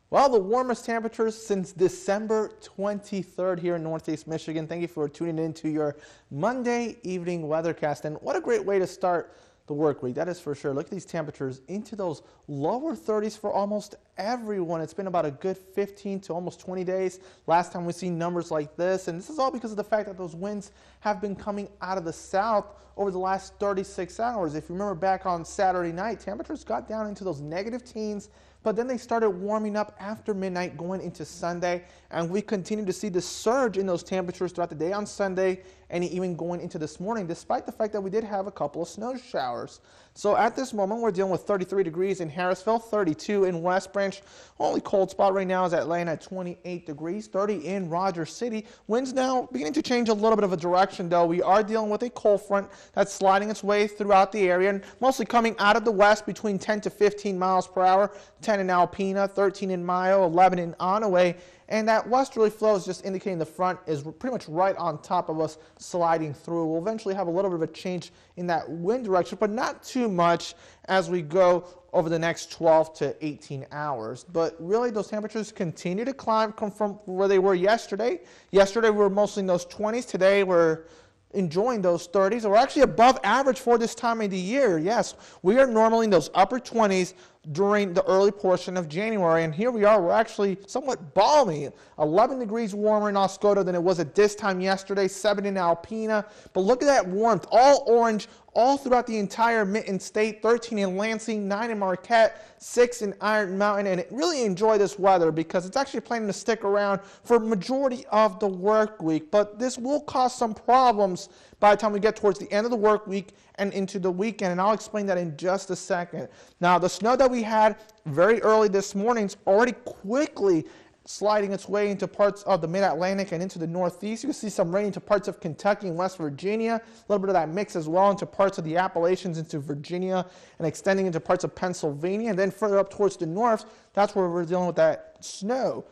Well, the warmest temperatures since December 23rd here in Northeast Michigan. Thank you for tuning in to your Monday evening weathercast. And what a great way to start the work week, that is for sure. Look at these temperatures into those lower 30s for almost everyone. It's been about a good 15 to almost 20 days. Last time we've seen numbers like this, and this is all because of the fact that those winds have been coming out of the south over the last 36 hours. If you remember back on Saturday night, temperatures got down into those negative teens, but then they started warming up after midnight going into Sunday, and we continue to see the surge in those temperatures throughout the day on Sunday and even going into this morning, despite the fact that we did have a couple of snow showers. So at this moment, we're dealing with 33 degrees in Harrisville, 32 in West Branch. Only cold spot right now is Atlanta at 28 degrees, 30 in Rogers City. Winds now beginning to change a little bit of a direction, though. We are dealing with a cold front that's sliding its way throughout the area, and mostly coming out of the west between 10 to 15 miles per hour, 10 in Alpena, 13 in Mayo, 11 in Onaway. And that westerly flow is just indicating the front is pretty much right on top of us, sliding through. We'll eventually have a little bit of a change in that wind direction, but not too much as we go over the next 12 to 18 hours. But really, those temperatures continue to climb from where they were yesterday. Yesterday, we were mostly in those 20s. Today, we're enjoying those 30s. We're actually above average for this time of the year. Yes, we are normally in those upper 20s during the early portion of January, and here we are. We're actually somewhat balmy. 11 degrees warmer in Oscoda than it was at this time yesterday, 7 in Alpena. But look at that warmth, all orange, all throughout the entire Mitten State, 13 in Lansing, 9 in Marquette, 6 in Iron Mountain, and really enjoy this weather because it's actually planning to stick around for a majority of the work week. But this will cause some problems by the time we get towards the end of the work week and into the weekend, and I'll explain that in just a second. Now, the snow that we had very early this morning is already quickly sliding its way into parts of the mid-Atlantic and into the northeast. You can see some rain into parts of Kentucky and West Virginia, a little bit of that mix as well into parts of the Appalachians, into Virginia, and extending into parts of Pennsylvania. And then further up towards the north, that's where we're dealing with that snow.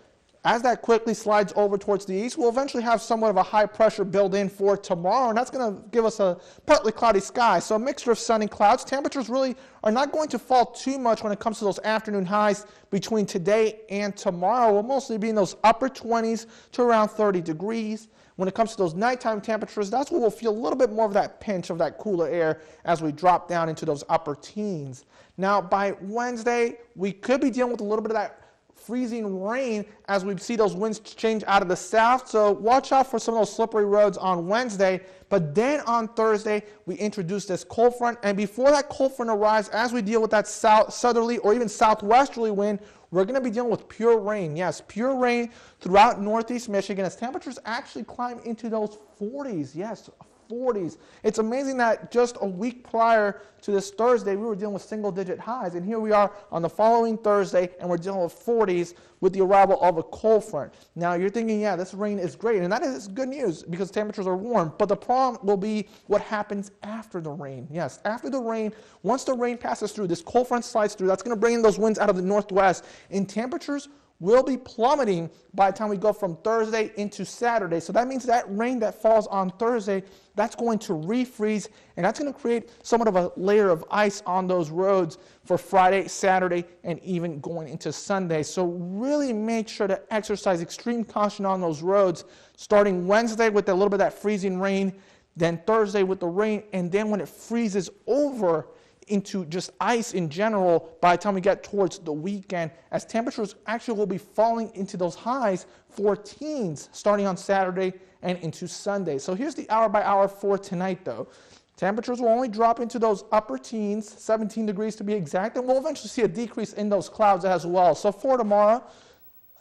As that quickly slides over towards the east, we'll eventually have somewhat of a high pressure build in for tomorrow, and that's going to give us a partly cloudy sky. So a mixture of sun and clouds. Temperatures really are not going to fall too much when it comes to those afternoon highs between today and tomorrow. We'll mostly be in those upper 20s to around 30 degrees. When it comes to those nighttime temperatures, that's where we'll feel a little bit more of that pinch of that cooler air as we drop down into those upper teens. Now, by Wednesday, we could be dealing with a little bit of that freezing rain as we see those winds change out of the south. So watch out for some of those slippery roads on Wednesday. But then on Thursday, we introduce this cold front. And before that cold front arrives, as we deal with that southerly or even southwesterly wind, we're going to be dealing with pure rain. Yes, pure rain throughout northeast Michigan as temperatures actually climb into those 40s. Yes, 40s. It's amazing that just a week prior to this Thursday, we were dealing with single-digit highs, and here we are on the following Thursday, and we're dealing with 40s with the arrival of a cold front. Now, you're thinking, yeah, this rain is great, and that is good news because temperatures are warm, but the problem will be what happens after the rain. Yes, after the rain, once the rain passes through, this cold front slides through, that's going to bring in those winds out of the northwest, and temperatures will be plummeting by the time we go from Thursday into Saturday. So that means that rain that falls on Thursday, that's going to refreeze, and that's going to create somewhat of a layer of ice on those roads for Friday, Saturday, and even going into Sunday. So really make sure to exercise extreme caution on those roads, starting Wednesday with a little bit of that freezing rain, then Thursday with the rain, and then when it freezes over into just ice in general by the time we get towards the weekend, as temperatures actually will be falling into those highs for teens starting on Saturday and into Sunday. So here's the hour by hour for tonight, though. Temperatures will only drop into those upper teens, 17 degrees to be exact, and we'll eventually see a decrease in those clouds as well. So for tomorrow,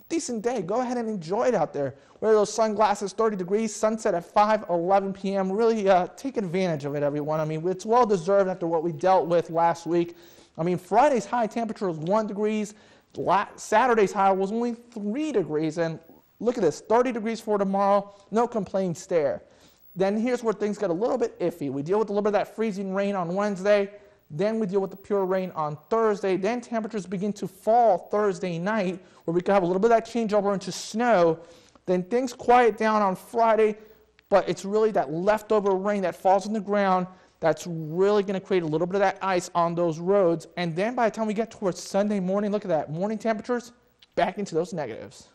decent day. Go ahead and enjoy it out there. Wear those sunglasses, 30 degrees, sunset at 5:11 p.m. Really take advantage of it, everyone. I mean, it's well-deserved after what we dealt with last week. I mean, Friday's high temperature was 1 degrees. Saturday's high was only 3 degrees. And look at this, 30 degrees for tomorrow. No complaints there. Then here's where things get a little bit iffy. We deal with a little bit of that freezing rain on Wednesday. Then we deal with the pure rain on Thursday. Then temperatures begin to fall Thursday night, where we can have a little bit of that changeover into snow. Then things quiet down on Friday, but it's really that leftover rain that falls on the ground that's really going to create a little bit of that ice on those roads. And then by the time we get towards Sunday morning, look at that, morning temperatures, back into those negatives.